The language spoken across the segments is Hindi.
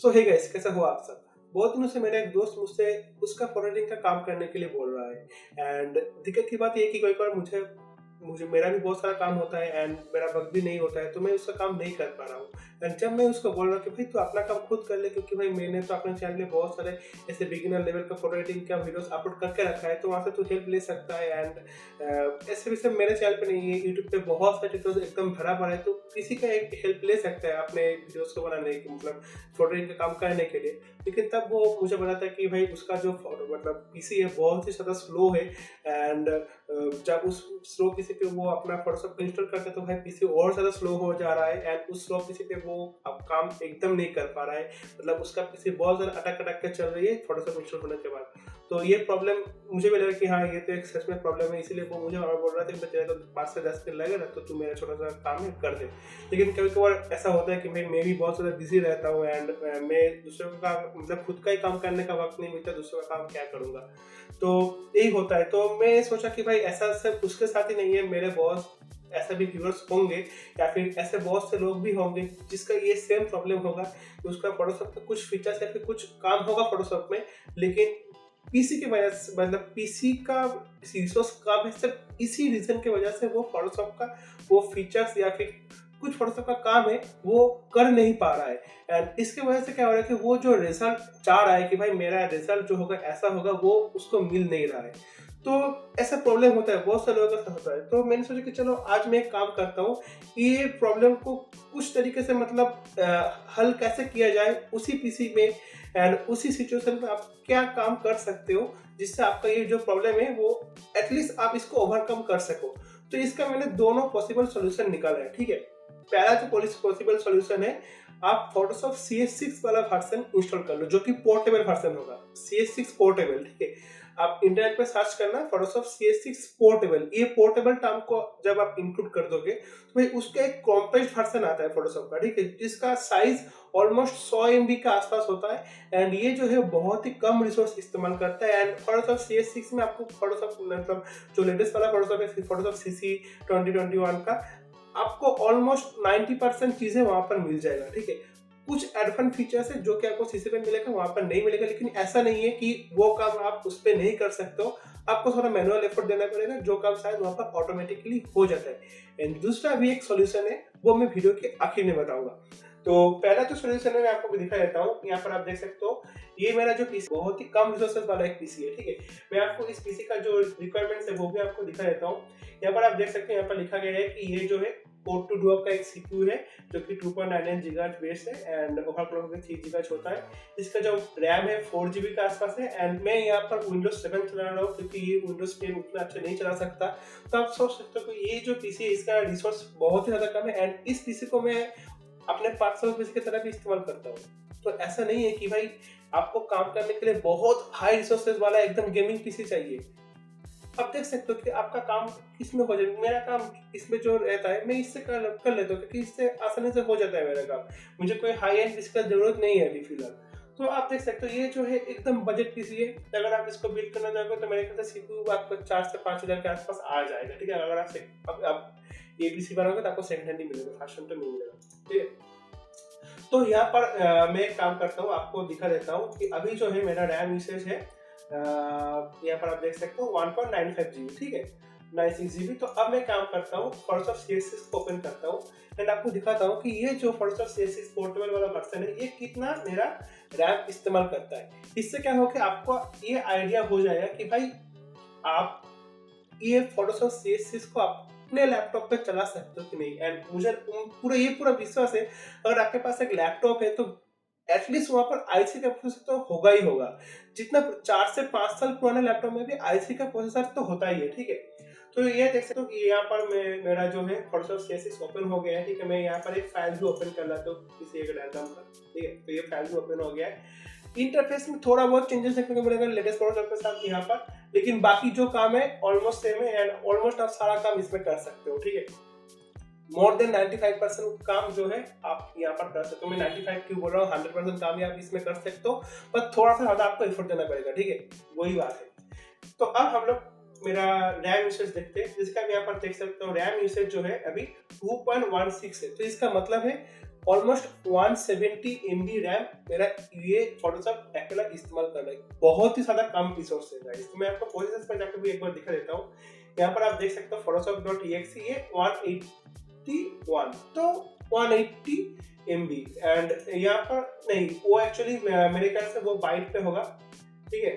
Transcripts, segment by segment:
सो हे गाइस, कैसा हो आप सब। बहुत दिनों से मेरा एक दोस्त मुझसे उसका फॉरवर्डिंग का काम करने के लिए बोल रहा है एंड दिक्कत की बात ये है कि कई बार मुझे मुझे मेरा भी बहुत सारा काम होता है एंड मेरा वक्त भी नहीं होता है, तो मैं उसका काम नहीं कर पा रहा हूँ। एंड जब मैं उसको बोल रहा हूँ कि भाई तू अपना काम खुद कर ले, क्योंकि भाई मैंने तो अपने चैनल में बहुत सारे ऐसे बिगिनर लेवल का फोटो एडिटिंग का वीडियोस अपलोड करके रखा है, तो वहाँ से तू हेल्प ले सकता है। एंड ऐसे भी सब मेरे चैनल पे नहीं है, यूट्यूब पे बहुत सारे ट्यूटोरियल एकदम भरा पड़ा है, तो किसी का एक हेल्प ले सकता है अपने वीडियोस को बनाने की, मतलब फोटो एडिटिंग का काम करने के लिए। लेकिन तब वो मुझे बताता है कि भाई उसका जो मतलब पीसी है बहुत ही ज़्यादा स्लो है एंड जब उस स्लो पीसी पे वो अपना फोटोशॉप इंस्टॉल करते हैं तो भाई पीसी और ज़्यादा स्लो हो जा रहा है एंड उस स्लो पीसी पे वो अब काम एकदम नहीं कर पा रहा है। मतलब उसका पीसी बहुत ज़्यादा अटक अटक के चल रही है फोटोशॉप इंस्टॉल होने के बाद। तो ये प्रॉब्लम मुझे भी लगा कि हाँ ये तो एक सच में प्रॉब्लम है, इसीलिए वो मुझे और बोल रहा था कि तेरा तो 5 से 10 दिन लगेगा तो तू मेरा छोटा सा काम है कर दे। लेकिन कभी कभार ऐसा होता है कि भाई मैं भी बहुत ज़्यादा बिजी रहता हूँ एंड मैं दूसरों का मतलब खुद का ही काम करने का वक्त नहीं मिलता, दूसरों का काम क्या करूँगा, तो यही होता है। तो मैं सोचा कि भाई ऐसा सिर्फ उसके साथ ही नहीं है, मेरे बॉस ऐसे भी व्यूअर्स होंगे या फिर ऐसे बहुत से लोग भी होंगे जिसका ये सेम प्रॉब्लम होगा कि उसका फोटोशॉप में कुछ फीचर्स या फिर कुछ काम होगा फोटोशॉप में, लेकिन पीसी की वजह से मतलब पीसी का रिसोर्स कम है, सिर्फ इसी रीजन की वजह से वो फोटोशॉप का वो फीचर्स या फिर कुछ फोटोशॉप का काम है वो कर नहीं पा रहा है। एंड इसके वजह से क्या हो रहा है कि वो जो रिजल्ट चाह रहा है कि भाई मेरा रिजल्ट जो होगा ऐसा होगा, वो उसको मिल नहीं रहा है। तो ऐसा प्रॉब्लम होता है, बहुत सारे लोगों के साथ होता है। तो मैंने सोचा कि चलो आज मैं एक काम करता हूँ, ये प्रॉब्लम को कुछ तरीके से मतलब हल कैसे किया जाए उसी पीसी में एंड उसी सिचुएशन में आप क्या काम कर सकते हो जिससे आपका ये जो प्रॉब्लम है वो एटलीस्ट आप इसको ओवरकम कर सको। तो इसका मैंने दोनों पॉसिबल सॉल्यूशन निकाला है, ठीक है। पहला जो पॉसिबल सॉल्यूशन है, आप फोटोशॉप CS6 वाला वर्जन इंस्टॉल कर लो जो कि पोर्टेबल वर्जन होगा, CS6 पोर्टेबल, ठीक है। आप इंटरनेट पे सर्च करना फोटोशॉप CS6 पोर्टेबल, ये पोर्टेबल टर्म को जब आप इंक्लूड कर दोगे तो भाई उसका एक कॉम्पैक्ट वर्जन आता है फोटोशॉप का, ठीक है, जिसका साइज ऑलमोस्ट 100 MB के आसपास होता है एंड ये जो है बहुत ही कम रिसोर्स इस्तेमाल करता है। एंड फोटोशॉप CS6 में आपको फोटोशॉप मतलब जो लेटेस्ट वाला फोटोशॉप है फोटोशॉप CC 2021 का, आपको ऑलमोस्ट 90% चीजें वहां पर मिल जाएगा, ठीक है। कुछ एडवांस फीचर्स है जो कि आपको सीसी पे मिलेगा वहां पर नहीं मिलेगा, लेकिन ऐसा नहीं है कि वो काम आप उस पर नहीं कर सकते हो, आपको थोड़ा मैनुअल एफर्ट देना पड़ेगा, जो काम शायद वहां पर ऑटोमेटिकली हो जाता है। एंड दूसरा भी एक सॉल्यूशन है, वो मैं वीडियो के आखिर में बताऊंगा। तो पहला जो सॉल्यूशन है मैं आपको दिखा देता हूँ, यहाँ पर आप देख सकते हो ये मेरा जो पीसी बहुत ही कम रिसोर्सेज वाला एक पीसी है, ठीक है। मैं आपको इस पीसी का जो रिक्वायरमेंट्स है वो भी आपको दिखा देता हूँ। यहाँ पर आप देख सकते हैं, यहाँ पर लिखा गया है कि ये जो है कोर टू डुओ का एक सीपीयू है जो कि 2.99 गीगाहर्ट्ज बेस है एंड ओवरक्लॉक में 3 गीगाहर्ट्ज होता है। इसका जो रैम है 4 GB के आसपास है एंड मैं यहाँ पर विंडोज 7 चला रहा हूँ क्योंकि ये विंडोज 10 उतना अच्छा नहीं चला सकता। तो आप सोच सकते हो कि ये जो पीसी है इसका रिसोर्स बहुत ही ज्यादा कम है एंड इस पीसी को मैं अपने पर्सनल पीसी की तरह भी इस्तेमाल करता हूँ। तो ऐसा नहीं है कि भाई आपको काम करने के लिए बहुत हाई रिसोर्सेज वाला एकदम गेमिंग पीसी चाहिए। आप देख सकते हो कि आपका काम किसमें हो जाए। मेरा काम इसमें जो रहता है मैं इससे कर लेता हूँ क्योंकि इससे आसानी से हो जाता है मेरा काम, मुझे कोई हाई एंड इसका जरूरत नहीं है अभी फिलहाल। तो आप देख सकते हो ये जो है एकदम बजट पीसी है, अगर आप इसको बिल्ड करना चाहोगे तो मेरे ख्याल से सीपीयू आपको 4 से 5 हजार के आसपास आ जाएगा, ठीक है। अगर आप ये पीसी बनाओगे तो आपको सेकंड हैंड ही मिलेगा, फर्स्ट हैंड तो नहीं मिलेगा, ठीक है। तो यहाँ पर मैं एक काम करता हूँ, आपको दिखा देता हूँ कि अभी जो है मेरा रैम यूसेज है, यहाँ पर आप देख सकते हो 1.95 GB, ठीक है, 96 GB। तो अब मैं काम करता हूँ फोटोशॉप CS6 को ओपन करता हूँ एंड आपको दिखाता हूँ कि ये जो फोटोशॉप CS6 पोर्टेबल वाला वर्जन है ये कितना मेरा रैम इस्तेमाल करता है। इससे क्या हो कि आपको ये आइडिया हो जाएगा कि भाई आप ये फोटोशॉप CS6 को अपने लैपटॉप पे चला सकते हो कि नहीं। एंड मुझे पूरा विश्वास है अगर आपके पास एक लैपटॉप है तो एटलीस्ट वहां पर आईसी का प्रोसेसर तो होगा ही होगा। जितना 4 से 5 साल पुराने लैपटॉप में भी आईसी का प्रोसेसर तो होता ही है, ठीक है। तो ये देख सकते हो कि यहाँ पर मेरा जो है फोटोशॉप CS6 ओपन हो गया है, ठीक है। मैं यहाँ पर एक फाइल भी ओपन कर लेता हूँ किसी एक रैंडम का, ठीक है। तो ये फाइल भी ओपन हो गया है। इंटरफेस में थोड़ा बहुत चेंजेस देखने को मिलेगा लेटेस्ट फोटोशॉप के साथ यहाँ पर, लेकिन बाकी जो काम है ऑलमोस्ट सेम है एंड ऑलमोस्ट आप सारा काम इसमें कर सकते हो, ठीक है। मोर देन 95% काम जो है आप यहाँ पर कर सकते हो। मैं 95 क्यों बोल रहा हूँ, 100% काम ही आप इसमें कर सकते हो, पर थोड़ा सा ज्यादा आपको एफर्ट देना पड़ेगा, ठीक है, वही बात है। तो अब हम लोग मेरा रैम यूसेज देखते हैं, जिसका आप यहाँ पर देख सकते हो रैम यूसेज जो है अभी 2.16 है। तो इसका मतलब है ऑलमोस्ट 170 MB रैम मेरा ये फोटोशॉप अकेला इस्तेमाल कर रहा है। बहुत ही ज्यादा कम रिसोर्स है गाइस। तो मैं आपको प्रोसेस में जाकर भी एक बार दिखा देता हूँ। यहाँ पर आप देख सकते हो photoshop.exe ये 181, तो 180 MB। एंड यहाँ पर नहीं, वो एक्चुअली मेरे ख्याल से वो बाइट पे होगा, ठीक है।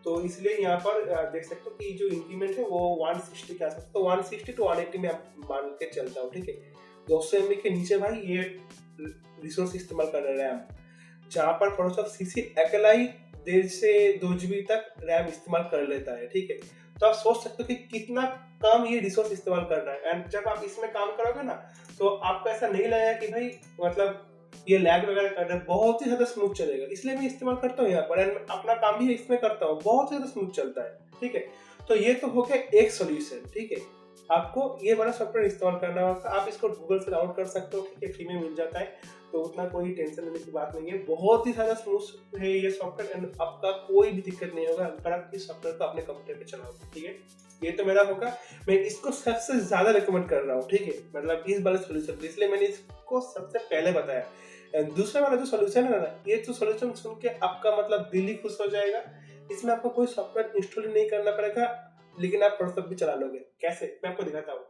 तो इसलिए यहाँ पर देख सकते हो कि जो इंक्रीमेंट है वो 160 के आसपास, तो 160 to 180 में मान के चलता हूँ, ठीक है। 200 MB के नीचे भाई ये रिसोर्स इस्तेमाल कर रहे हैं रैम, जहाँ पर फोटोशॉप सीसी अकेला ही 1.5 से 2 GB तक रैम इस्तेमाल कर लेता है, ठीक है। तो आप सोच सकते हो कि कितना कम ये रिसोर्स इस्तेमाल कर रहा है। एंड जब आप इसमें काम करोगे ना, तो आपको ऐसा नहीं लगेगा कि भाई मतलब ये लैग वगैरह कर रहा है, बहुत ही ज्यादा स्मूथ चलेगा। इसलिए मैं इस्तेमाल करता हूँ यहाँ पर, एंड अपना काम भी इसमें करता हूँ, बहुत ज्यादा स्मूथ चलता है, ठीक है। तो ये तो हो गया एक सोल्यूशन, ठीक है। आपको ये वाला सॉफ्टवेयर इस्तेमाल करना होगा, आप इसको गूगल से डाउनलोड कर सकते हो, ठीक है, फ्री में मिल जाता है, तो उतना कोई टेंशन लेने की बात नहीं है। बहुत ही ज्यादा स्मूथ है ये सॉफ्टवेयर, एंड आपका कोई भी दिक्कत नहीं होगा अगर आप इस सॉफ्टवेयर को अपने कंप्यूटर पे चलाओगे, ठीक है। ये तो मेरा होगा, मैं इसको सबसे ज्यादा रिकमेंड कर रहा हूँ, ठीक है, मतलब इस वाले सोल्यूशन, इसलिए मैंने इसको सबसे पहले बताया। दूसरा वाला जो सोल्यूशन है ना, ये तो सोल्यूशन सुन के आपका मतलब दिल ही खुश हो जाएगा। इसमें आपको कोई सॉफ्टवेयर इंस्टॉल नहीं करना पड़ेगा, लेकिन आप फोटोशॉप भी चला लोगे। कैसे, मैं आपको दिखाता हूँ।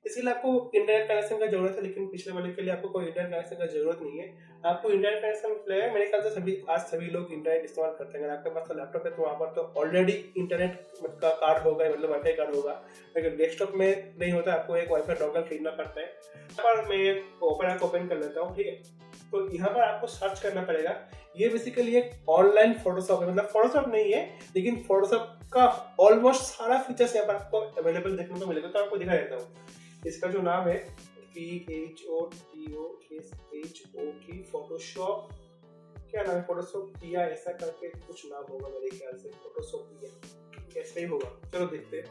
इसके लिए आपको इंटरनेट कनेक्शन का जरूरत है, लेकिन पिछले वाले के लिए आपको कोई इंटरनेट कनेक्शन का जरूरत नहीं है। आपको इंटरनेट कनेक्शन लगेगा, मेरे ख्याल से आज सभी लोग इंटरनेट इस्तेमाल करते हैं। अगर आपके पास लैपटॉप है तो वहाँ पर तो ऑलरेडी इंटरनेट का कार्ड होगा, मतलब वाईफाई कार्ड होगा। लेकिन डेस्कटॉप में नहीं होता, आपको एक वाईफाई डोंगल खरीदना पड़ता है। यहाँ पर मैं ओपन कर लेता हूँ, ठीक है। तो यहाँ पर आपको सर्च करना पड़ेगा। ये बेसिकली एक ऑनलाइन फोटोशॉप है, मतलब फोटोशॉप नहीं है, लेकिन फोटोशॉप का ऑलमोस्ट सारा फीचर्स यहाँ पर आपको अवेलेबल देखने को मिलेगा। तो आपको दिखा देता हूँ। इसका जो नाम है PHOTOSHOP फोटोशॉप, क्या नाम है, फोटोशॉप किया ऐसा करके कुछ नाम होगा मेरे ख्याल से, फोटोशॉप किया ऐसा ही होगा। चलो देखते हैं।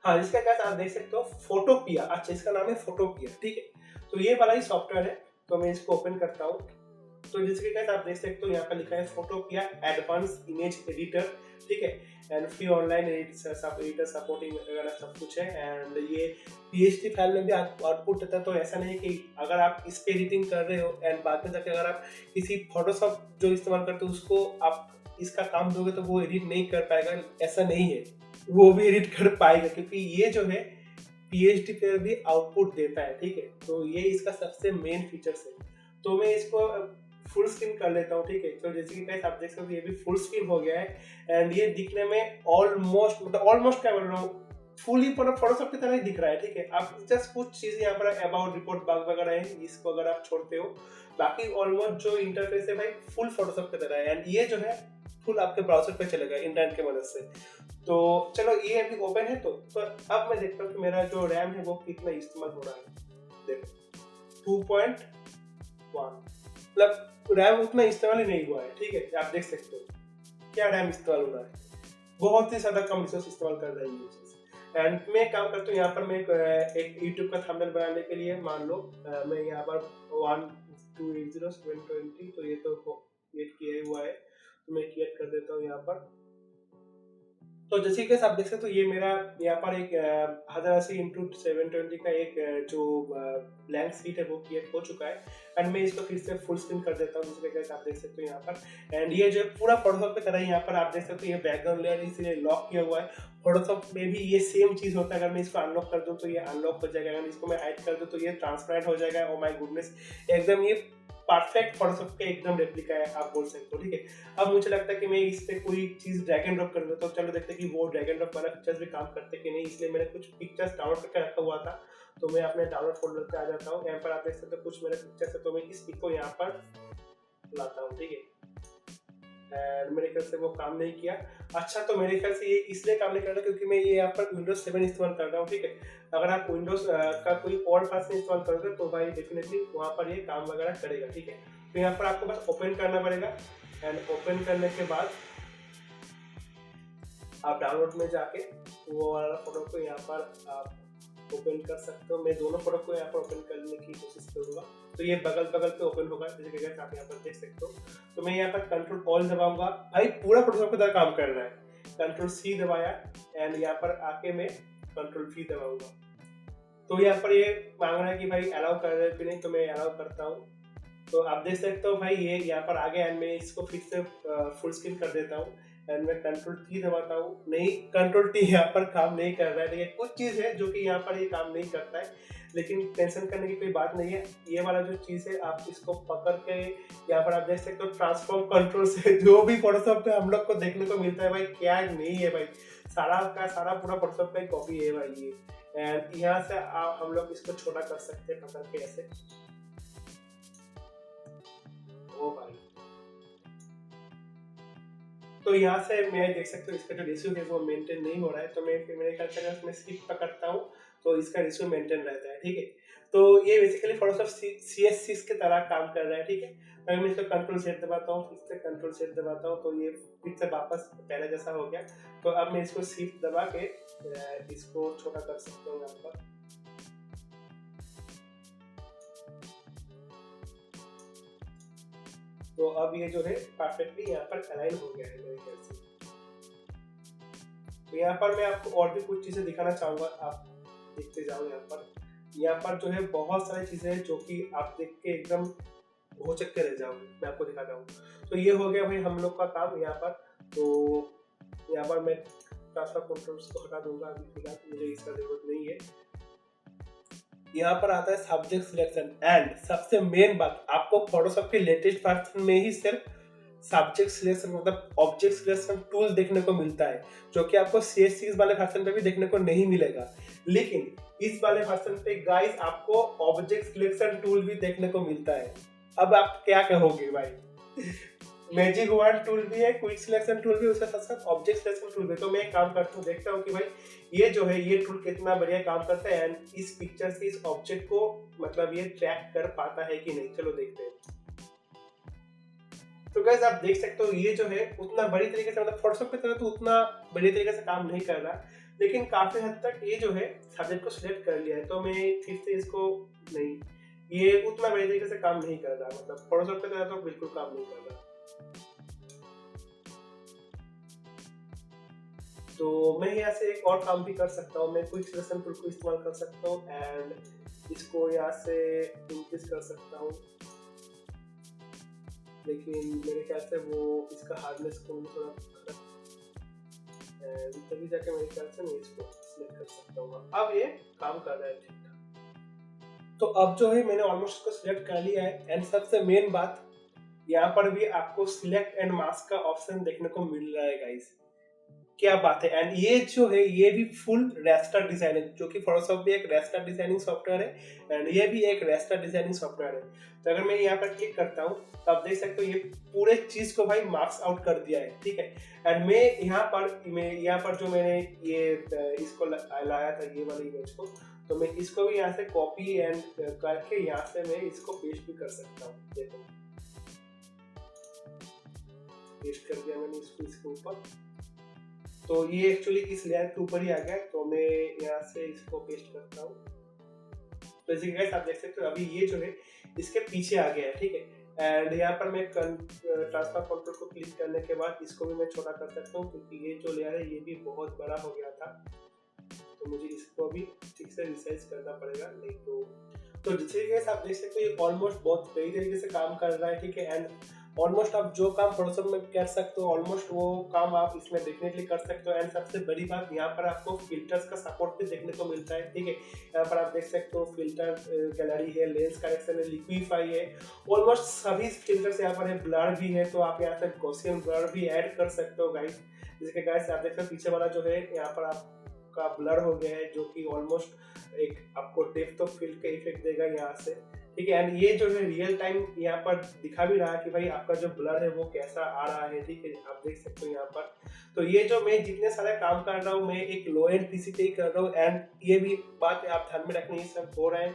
हाँ, इसका क्या आप देख सकते हो, फोटोपिया। अच्छा, इसका नाम है फोटोपिया, ठीक है। तो ये वाला ही सॉफ्टवेयर है। तो मैं इसको ओपन करता हूँ। तो जिसके कैसे आप देख सकते हो, यहाँ पर लिखा है फोटोपिया एडवांस इमेज एडिटर, ठीक है, and free online editor supporting वगैरह सब कुछ है। एंड ये PHP फाइल में भी आउटपुट देता है। तो ऐसा नहीं है कि अगर आप इस पे एडिटिंग कर रहे हो एंड बाद में जाके अगर आप किसी फोटोशॉप जो इस्तेमाल करते हो उसको आप इसका काम दोगे तो वो एडिट नहीं कर पाएगा, ऐसा नहीं है, वो भी एडिट कर पाएगा, क्योंकि ये जो है PHP पे भी आउटपुट देता है, ठीक है। तो ये इसका सबसे मेन फीचर्स है। तो मैं इसको फुल स्क्रीन कर लेता हूँ, ठीक है। तो जैसे कि आप देख सकते हो ये भी फुल स्क्रीन हो गया है, एंड ये दिखने में ऑलमोस्ट क्या बोल रहा हूँ, फुली फोटोशॉप की तरह ही दिख रहा है, ठीक है। आप जस्ट कुछ चीजें यहाँ पर अबाउट रिपोर्ट बाग वगैरह है, इसको अगर आप छोड़ते हो, बाकी ऑलमोस्ट जो इंटरफेस है भाई फुल फोटोशॉप की तरह है। एंड ये जो है फुल आपके ब्राउजर पे चलेगा इंटरनेट की मदद से। तो चलो ये अभी ओपन है। तो अब मैं देखता हूँ कि मेरा जो रैम है वो कितना इस्तेमाल हो रहा है। देखो 2.1, मतलब रैम उतना इस्तेमाल ही नहीं हुआ है, ठीक है। आप देख सकते हो क्या रैम इस्तेमाल हो रहा है, बहुत ही ज्यादा कम रिसोर्स इस्तेमाल कर रहा है ये चीज। एंड मैं काम करता हूँ यहाँ पर, मैं एक यूट्यूब का थंबनेल बनाने के लिए मान लो मैं यहाँ पर 1280720, तो ये तो क्रिएट किया हुआ है, तो मैं क्रिएट कर देता हूँ यहाँ पर। तो जैसे कि आप देख सकते हो ये मेरा यहाँ पर एक 1080x720 का एक जो ब्लैंक शीट है वो क्रिएट हो चुका है। एंड मैं इसको फिर से फुल स्क्रीन कर देता हूँ, जिसके कैसे आप देख सकते हो यहाँ पर। एंड ये जो पूरा फोटोशॉप की तरह यहाँ पर आप देख सकते हो, ये बैकग्राउंड लेयर इसलिए लॉक किया हुआ है। फोटोशॉप में भी ये सेम चीज होता है। अगर मैं इसको अनलॉक कर दूँ तो ये अनलॉक हो जाएगा, अगर इसको मैं हाइड कर दूँ तो ये ट्रांसपेरेंट हो जाएगा। ओ माय गुडनेस, एकदम ये परफेक्ट फोटोशॉप का एकदम रेप्लिका है, आप बोल सकते हो, ठीक है। अब मुझे लगता है कि मैं इस पे कोई चीज ड्रैग एंड ड्रॉप करूंगा, तो चलो देखते हैं कि वो ड्रैग एंड ड्रॉप वाला फीचर्स भी काम करते कि नहीं। इसलिए मैंने कुछ पिक्चर्स डाउनलोड करके रखा हुआ था, तो मैं अपने डाउनलोड फोल्डर पे आ जाता हूँ। यहाँ पर आप देख सकते हो कुछ मेरे पिक्चर्स है, तो मैं इस पिक को यहाँ पर लाता हूँ, ठीक है। मेरे ख्याल से वो काम नहीं किया। अच्छा, तो मेरे ख्याल से ये इसलिए काम नहीं कर रहा क्योंकि मैं ये यहाँ पर Windows 7 इस्तेमाल कर रहा हूँ, ठीक है। अगर आप विंडोज का कोई और वर्जन इस्तेमाल करोगे तो भाई डेफिनेटली वहाँ पर ये काम वगैरह करेगा, ठीक है। तो यहाँ पर आपको बस ओपन करना पड़ेगा, एंड ओपन करने के बाद आप डाउनलोड में जाके वो वाला फोटो को यहाँ पर आप ओपन कर सकते हो। मैं दोनों फोटो को यहाँ पर ओपन करने की कोशिश करूंगा, तो ये बगल बगल पे ओपन होगा, जैसे कि आप यहाँ पर देख सकते हो। तो मैं यहाँ पर Ctrl+ दबाऊंगा, भाई पूरा फोटोशॉप की तरह काम कर रहा है। Ctrl+C दबाया, एंड यहाँ पर आके मैं Ctrl+V दबाऊंगा, तो यहाँ पर ये मांग रहा है कि भाई अलाउ कर रहे हो कि नहीं, तो मैं अलाउ करता हूँ। तो आप देख सकते हो भाई ये यहाँ पर आ गया एंड मैं इसको फिर से फुल स्क्रीन कर देता हूँ एंड मैं कंट्रोल टी दबाता हूँ। नहीं, कंट्रोल टी यहाँ पर काम नहीं कर रहा है, लेकिन कुछ चीज़ है जो कि यहाँ पर ये काम नहीं करता है, लेकिन टेंशन करने की कोई बात नहीं है। ये वाला जो चीज़ है आप इसको पकड़ के यहाँ पर आप देख सकते हो ट्रांसफॉर्म कंट्रोल से जो भी फोटोशॉप पे हम लोग को देखने को मिलता है भाई, क्या नहीं है भाई, सारा का सारा पूरा फोटोशॉप का ही कॉपी है भाई ये। एंड यहाँ से आप हम लोग इसको छोटा कर सकते हैं पकड़ के ऐसे। ओ भाई, तो यहाँ से मैं देख सकते हो इसका जो रेशियो है वो मेंटेन नहीं हो रहा है, तो मैं मेरे ख्याल से अगर मैं स्किप पकड़ता हूँ तो इसका रेशियो मेंटेन रहता है, ठीक है। तो ये बेसिकली फोटोशॉप CS6 के तरह काम कर रहा है, ठीक है। अगर मैं इसका कंट्रोल सेट दबाता हूँ, फिर से कंट्रोल सेट दबाता हूँ, तो ये फिर से वापस पहले जैसा हो गया। तो अब मैं इसको शिफ्ट दबा के इसको छोटा कर सकता हूँ यहाँ पर। तो अब ये जो है परफेक्टली यहाँ पर अलाइन हो गया है मेरे ख्याल से। तो यहाँ पर मैं आपको और भी कुछ चीज़ें दिखाना चाहूँगा, आप देखते जाओ। यहाँ पर जो है बहुत सारी चीज़ें हैं जो कि आप देख के एकदम भौचक के रह जाओगे। मैं आपको दिखाता हूँ। तो ये हो गया भाई हम लोग का काम यहाँ पर। तो यहाँ पर मैं ट्रांसफर कंट्रोल्स को हटा दूंगा, अभी फिलहाल मुझे इसका जरूरत नहीं है। यहाँ पर आता है सब्जेक्ट सिलेक्शन एंड सबसे मेन बात, आपको फोटोशॉप के लेटेस्ट वर्जन में ही सिर्फ सब्जेक्ट सिलेक्शन मतलब ऑब्जेक्ट सिलेक्शन टूल देखने को मिलता है, जो कि आपको CS6 वाले वर्जन पे भी देखने को नहीं मिलेगा। लेकिन इस वाले वर्जन पे गाइस आपको ऑब्जेक्ट सिलेक्शन टूल भी देखने को मिलता है। अब आप क्या कहोगे भाई, मैजिक वन टूल भी है, क्विक सिलेक्शन टूल भी, उसके साथ साथ ऑब्जेक्ट सिलेक्शन टूल भी। तो मैं एक काम करता हूँ, देखता हूँ कि भाई ये जो है ये टूल कितना बढ़िया काम करता है एंड इस पिक्चर से इस ऑब्जेक्ट को मतलब ये ट्रैक कर पाता है कि नहीं। चलो देखते हैं। तो गाइस आप देख सकते हो ये जो है उतना बड़ी तरीके से मतलब फोटोशॉप की तरह तो उतना बड़ी तरीके से काम नहीं कर रहा, लेकिन काफी हद तक ये जो है सब्जेक्ट को सिलेक्ट कर लिया है। तो मैं फिर से इसको नहीं, ये उतना बड़ी तरीके से काम नहीं कर रहा, मतलब फोटोशॉप की तरह तो बिल्कुल काम नहीं कर रहा। तो मैं यहाँ से एक और काम भी कर सकता हूँ, मैं क्विक सिलेक्शन टूल को इस्तेमाल कर सकता हूँ एंड इसको यहाँ से इंक्रीज कर सकता हूँ, लेकिन मेरे ख्याल से वो इसका हार्डनेस को थोड़ा तभी जाके मेरे ख्याल से मैं इसको सिलेक्ट कर सकता हूँ। अब ये काम कर रहा है ठीक ठाक। तो अब जो है मैंने ऑलमोस्ट इसको सिलेक्ट कर लिया है एंड सबसे मेन बात, यहाँ पर भी आपको सिलेक्ट एंड मास्क का ऑप्शन देखने को मिल रहा है गाइस। क्या बात है। एंड ये जो है ये भी फुल रेस्टर डिजाइनिंग, जो कि फोटोशॉप भी एक रेस्टर डिजाइनिंग सॉफ्टवेयर है एंड ये भी एक रेस्टर डिजाइनिंग सॉफ्टवेयर है। तो अगर मैं यहाँ पर क्लिक करता हूँ तो आप देख सकते हो ये पूरे चीज को भाई मार्क्स आउट कर दिया है, ठीक है। एंड मैं यहाँ पर जो मैंने ये इसको लाया था ये वाली इमेज को, तो मैं इसको भी यहाँ से कॉपी एंड करके यहाँ से मैं इसको पेस्ट भी कर सकता हूँ। देखो पेस्ट कर दिया मैंने इसको इसके ऊपर, तो ये एक्चुअली इस लेयर के ऊपर ही आ गया। तो मैं यहाँ से इसको पेस्ट करता हूँ। तो जैसे गाइस आप देख सकते हो अभी ये जो है इसके पीछे आ गया है, ठीक है। एंड यहाँ पर मैं ट्रांसफर कंट्रोल को क्लिक करने के बाद इसको भी मैं छोटा कर सकता हूँ, क्योंकि ये जो लेयर है ये भी बहुत बड़ा हो गया था, तो मुझे इसको भी ठीक से रिसाइज करना पड़ेगा, नहीं तो जैसे गाइस आप देख सकते हो ये ऑलमोस्ट बहुत सही तरीके से काम कर रहा है, ठीक है। एंड ऑलमोस्ट आप जो काम फोटोशॉप में कर सकते हो ऑलमोस्ट वो काम आप इसमें डेफिनेटली कर सकते हो। एंड सबसे बड़ी बात यहाँ पर आपको फिल्टर्स का सपोर्ट भी देखने को मिलता है, ठीक है। यहाँ पर आप देख सकते हो फिल्टर गैलरी है, लेंस करेक्शन है, लिक्विफाई है, ऑलमोस्ट सभी फिल्टर्स यहाँ पर है। ब्लर भी है, तो आप यहाँ से गॉसियन ब्लर भी ऐड कर सकते हो गाइस। जैसे कि गाइस आप देख सकते हो पीछे वाला जो है यहाँ पर आपका ब्लर हो गया है, जो कि ऑलमोस्ट एक आपको डेप्थ ऑफ फील्ड का इफेक्ट देगा यहाँ से, ठीक है। एंड ये जो है रियल टाइम यहाँ पर दिखा भी रहा है कि भाई आपका जो ब्लर है वो कैसा आ रहा है, ठीक है। आप देख सकते हो यहाँ पर। तो ये जो मैं जितने सारे काम कर रहा हूँ मैं एक लो एंड पीसी पे ही कर रहा हूँ। एंड ये भी बात आप ध्यान में रखनी, ये सब हो रहा है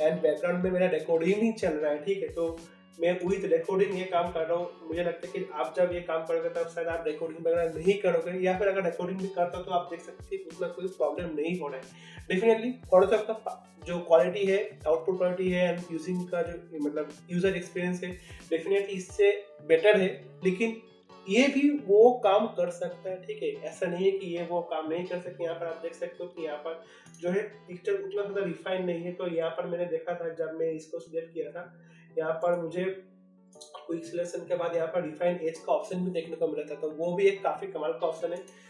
एंड बैकग्राउंड में मेरा रिकॉर्डिंग ही चल रहा है, ठीक है। तो मैं विद रिकॉर्डिंग ये काम कर रहा हूँ। मुझे लगता है कि आप जब ये काम करोगे तब शायद आप रिकॉर्डिंग वगैरह नहीं करोगे, या फिर अगर रिकॉर्डिंग भी करता हो तो आप देख सकते हैं उतना कोई प्रॉब्लम नहीं हो रहा है। डेफिनेटली फोटोशॉप का जो क्वालिटी है, आउटपुट क्वालिटी है एंड यूजिंग का जो मतलब यूजर एक्सपीरियंस है डेफिनेटली इससे बेटर है, लेकिन ये भी वो काम कर सकता है, ठीक है, ऐसा नहीं है कि ये वो काम नहीं कर सकते। यहाँ पर आप देख सकते हो कि यहाँ पर जो है पिक्चर उतना ज़्यादा रिफाइन नहीं है। तो यहाँ पर मैंने देखा था जब मैं इसको सिलेक्ट किया था, यहाँ पर मुझे क्विक सिलेक्शन के बाद यहाँ पर रिफाइन एज का ऑप्शन भी देखने को मिला था, तो वो भी एक काफ़ी कमाल का ऑप्शन है।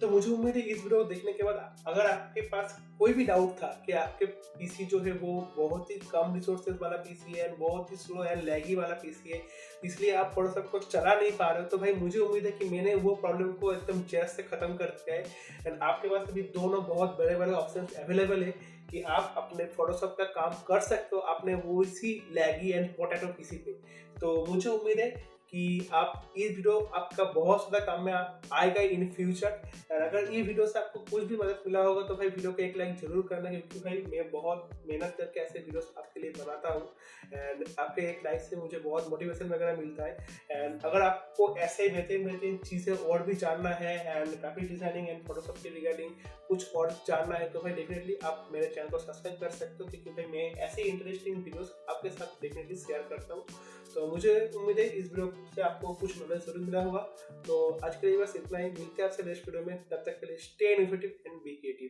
तो मुझे उम्मीद है इस वीडियो को देखने के बाद अगर आपके पास कोई भी डाउट था कि आपके पीसी जो है वो बहुत ही कम रिसोर्सेज वाला पीसी है, बहुत ही स्लो एंड लैगी वाला पीसी है, इसलिए आप फोटोशॉप को चला नहीं पा रहे हो, तो भाई मुझे उम्मीद है कि मैंने वो प्रॉब्लम को एकदम जड़ से खत्म कर दिया है। एंड आपके पास अभी दोनों बहुत बड़े बड़े ऑप्शन अवेलेबल है कि आप अपने फोटोशॉप का काम कर सकते हो अपने वो इसी लैगी एंड पोटैटो पीसी पे। तो मुझे उम्मीद है कि आप ये वीडियो आपका बहुत ज़्यादा काम में आएगा इन फ्यूचर। और अगर ये वीडियो से आपको कुछ भी मदद मिला होगा तो भाई वीडियो को एक लाइक जरूर करना, क्योंकि भाई मैं बहुत मेहनत करके ऐसे वीडियोस आपके लिए बनाता हूँ। एंड आपके एक लाइक से मुझे बहुत मोटिवेशन वगैरह मिलता है। एंड अगर आपको ऐसे बेहतरीन चीज़ें और भी जानना है and graphic designing and Photoshop के रिगार्डिंग कुछ और जानना है, तो भाई डेफिनेटली आप मेरे चैनल को सब्सक्राइब कर सकते हो, क्योंकि भाई मैं ऐसे इंटरेस्टिंग वीडियोस आपके साथ डेफिनेटली शेयर करता हूँ। तो मुझे उम्मीद है इस वीडियो से आपको कुछ नॉलेज जरूर मिला होगा। तो आज के लिए बस इतना ही, मिलते हैं आपसे नेक्स्ट वीडियो में, तब तक के लिए stay innovative and be creative.